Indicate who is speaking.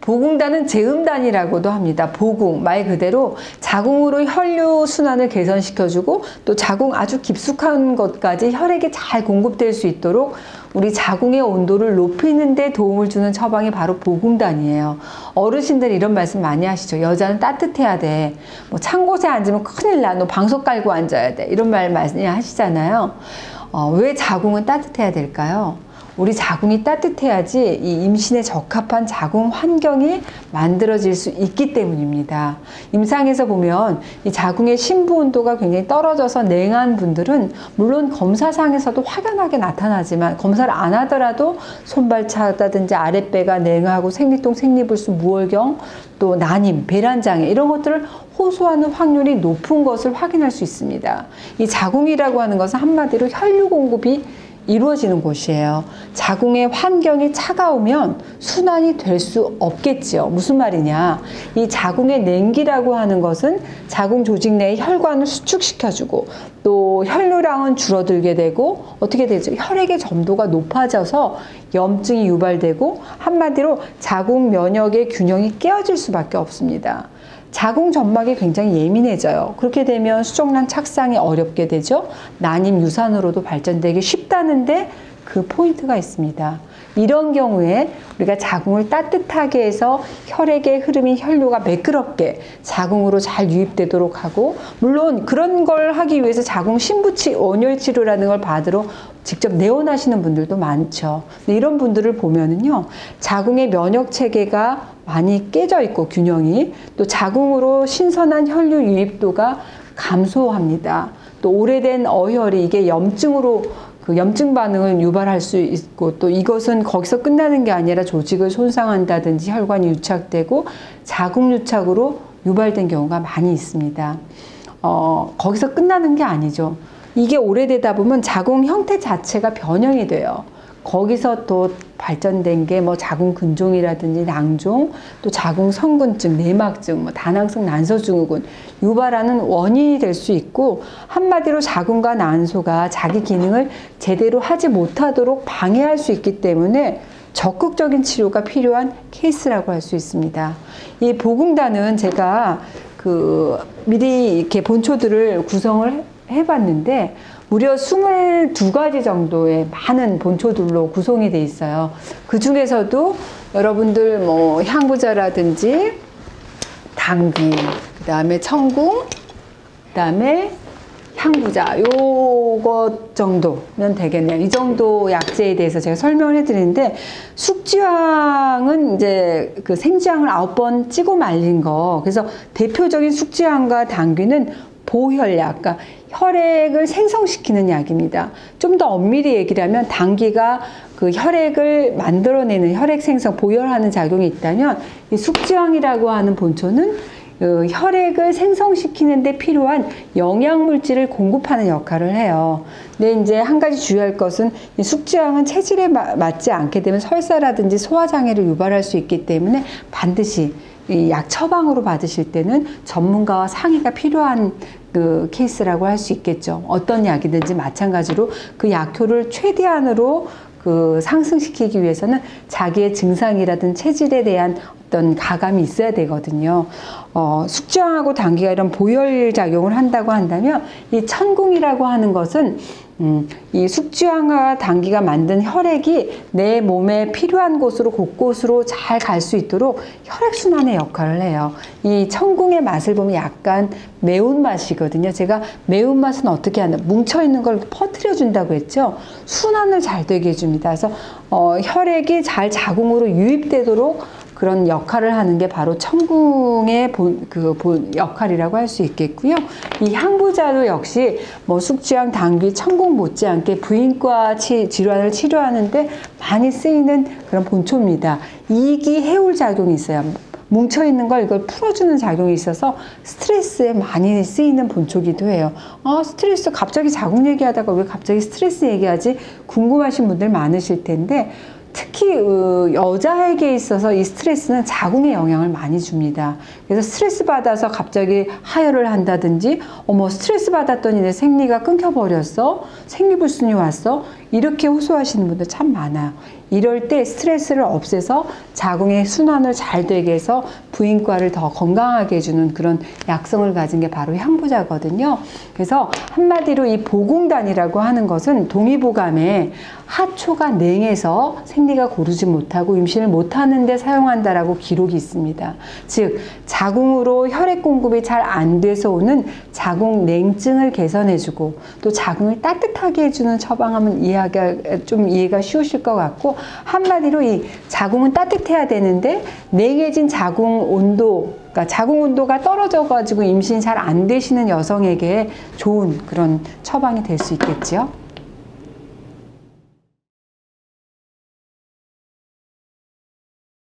Speaker 1: 보궁단은 재음단이라고도 합니다. 보궁, 말 그대로 자궁으로 혈류순환을 개선시켜주고 또 자궁 아주 깊숙한 것까지 혈액이 잘 공급될 수 있도록 우리 자궁의 온도를 높이는 데 도움을 주는 처방이 바로 보궁단이에요. 어르신들 이런 말씀 많이 하시죠. 여자는 따뜻해야 돼. 뭐 찬 곳에 앉으면 큰일 나. 너 방석 깔고 앉아야 돼. 이런 말 많이 하시잖아요. 왜 자궁은 따뜻해야 될까요? 우리 자궁이 따뜻해야지 이 임신에 적합한 자궁 환경이 만들어질 수 있기 때문입니다. 임상에서 보면 이 자궁의 심부 온도가 굉장히 떨어져서 냉한 분들은 물론 검사상에서도 확연하게 나타나지만 검사를 안 하더라도 손발 차다든지 아랫배가 냉하고 생리통, 생리불순, 무월경, 또 난임, 배란장애 이런 것들을 호소하는 확률이 높은 것을 확인할 수 있습니다. 이 자궁이라고 하는 것은 한마디로 혈류 공급이 이루어지는 곳이에요. 자궁의 환경이 차가우면 순환이 될 수 없겠지요. 무슨 말이냐? 이 자궁의 냉기라고 하는 것은 자궁 조직 내의 혈관을 수축시켜주고 또 혈류량은 줄어들게 되고 어떻게 되죠? 혈액의 점도가 높아져서 염증이 유발되고 한마디로 자궁 면역의 균형이 깨어질 수밖에 없습니다. 자궁 점막이 굉장히 예민해져요. 그렇게 되면 수족란 착상이 어렵게 되죠. 난임 유산으로도 발전되기 쉽다는데 그 포인트가 있습니다. 이런 경우에 우리가 자궁을 따뜻하게 해서 혈액의 흐름이 혈류가 매끄럽게 자궁으로 잘 유입되도록 하고 물론 그런 걸 하기 위해서 자궁 신부치 온열 치료라는 걸 받으러 직접 내원하시는 분들도 많죠. 근데 이런 분들을 보면은요, 자궁의 면역 체계가 많이 깨져 있고 균형이 또 자궁으로 신선한 혈류 유입도가 감소합니다. 또 오래된 어혈이 이게 염증으로 그 염증 반응을 유발할 수 있고 또 이것은 거기서 끝나는 게 아니라 조직을 손상한다든지 혈관이 유착되고 자궁 유착으로 유발된 경우가 많이 있습니다. 거기서 끝나는 게 아니죠. 이게 오래되다 보면 자궁 형태 자체가 변형이 돼요. 거기서 또 발전된 게 뭐 자궁 근종이라든지 낭종, 또 자궁 성근증, 내막증, 뭐 다낭성 난소증후군 유발하는 원인이 될 수 있고 한마디로 자궁과 난소가 자기 기능을 제대로 하지 못하도록 방해할 수 있기 때문에 적극적인 치료가 필요한 케이스라고 할 수 있습니다. 이 보궁단은 제가 미리 이렇게 본초들을 구성을 해봤는데 무려 22가지 정도의 많은 본초들로 구성이 돼 있어요. 그 중에서도 여러분들 뭐 향부자라든지 당귀, 그 다음에 청궁, 그 다음에 향부자 요것 정도면 되겠네요. 이 정도 약재에 대해서 제가 설명을 해드리는데 숙지황은 이제 그 생지황을 9번 찌고 말린 거. 그래서 대표적인 숙지황과 당귀는 보혈약, 그러니까 혈액을 생성시키는 약입니다. 좀 더 엄밀히 얘기를 하면 당귀가 그 혈액을 만들어내는 혈액 생성, 보혈하는 작용이 있다면 이 숙지황이라고 하는 본초는 혈액을 생성시키는 데 필요한 영양물질을 공급하는 역할을 해요. 근데 이제 한 가지 주의할 것은 이 숙지황은 체질에 맞지 않게 되면 설사라든지 소화장애를 유발할 수 있기 때문에 반드시 이 약 처방으로 받으실 때는 전문가와 상의가 필요한 그 케이스라고 할 수 있겠죠. 어떤 약이든지 마찬가지로 그 약효를 최대한으로 그 상승시키기 위해서는 자기의 증상이라든 체질에 대한 어떤 가감이 있어야 되거든요. 숙지황하고 당귀가 이런 보혈 작용을 한다고 한다면 이 천궁이라고 하는 것은 이 숙지황과 당귀가 만든 혈액이 내 몸에 필요한 곳으로 곳곳으로 잘 갈 수 있도록 혈액순환의 역할을 해요. 이 천궁의 맛을 보면 약간 매운맛이거든요. 제가 매운맛은 어떻게 하나 뭉쳐있는 걸 퍼뜨려 준다고 했죠. 순환을 잘 되게 해줍니다. 그래서 혈액이 잘 자궁으로 유입되도록 그런 역할을 하는 게 바로 천궁의 역할이라고 할 수 있겠고요. 이 향부자도 역시 뭐 숙지황, 당귀, 천궁 못지않게 부인과 질환을 치료하는데 많이 쓰이는 그런 본초입니다. 이기 해올 작용이 있어요. 뭉쳐있는 걸 이걸 풀어주는 작용이 있어서 스트레스에 많이 쓰이는 본초기도 해요. 스트레스 갑자기 자궁 얘기하다가 왜 갑자기 스트레스 얘기하지? 궁금하신 분들 많으실 텐데 특히 여자에게 있어서 이 스트레스는 자궁에 영향을 많이 줍니다. 그래서 스트레스 받아서 갑자기 하혈을 한다든지 스트레스 받았더니 내 생리가 끊겨버렸어, 생리불순이 왔어, 이렇게 호소하시는 분들 참 많아요. 이럴 때 스트레스를 없애서 자궁의 순환을 잘 되게 해서 부인과를 더 건강하게 해주는 그런 약성을 가진 게 바로 향부자거든요. 그래서 한마디로 이 보궁단이라고 하는 것은 동의보감에 하초가 냉해서 생리가 고르지 못하고 임신을 못하는 데 사용한다라고 기록이 있습니다. 즉 자궁으로 혈액 공급이 잘 안 돼서 오는 자궁 냉증을 개선해주고 또 자궁을 따뜻하게 해주는 처방하면 이해가 쉬우실 것 같고, 한마디로 이 자궁은 따뜻해야 되는데 냉해진 자궁 온도, 그러니까 자궁 온도가 떨어져 가지고 임신이 잘 안 되시는 여성에게 좋은 그런 처방이 될 수 있겠죠.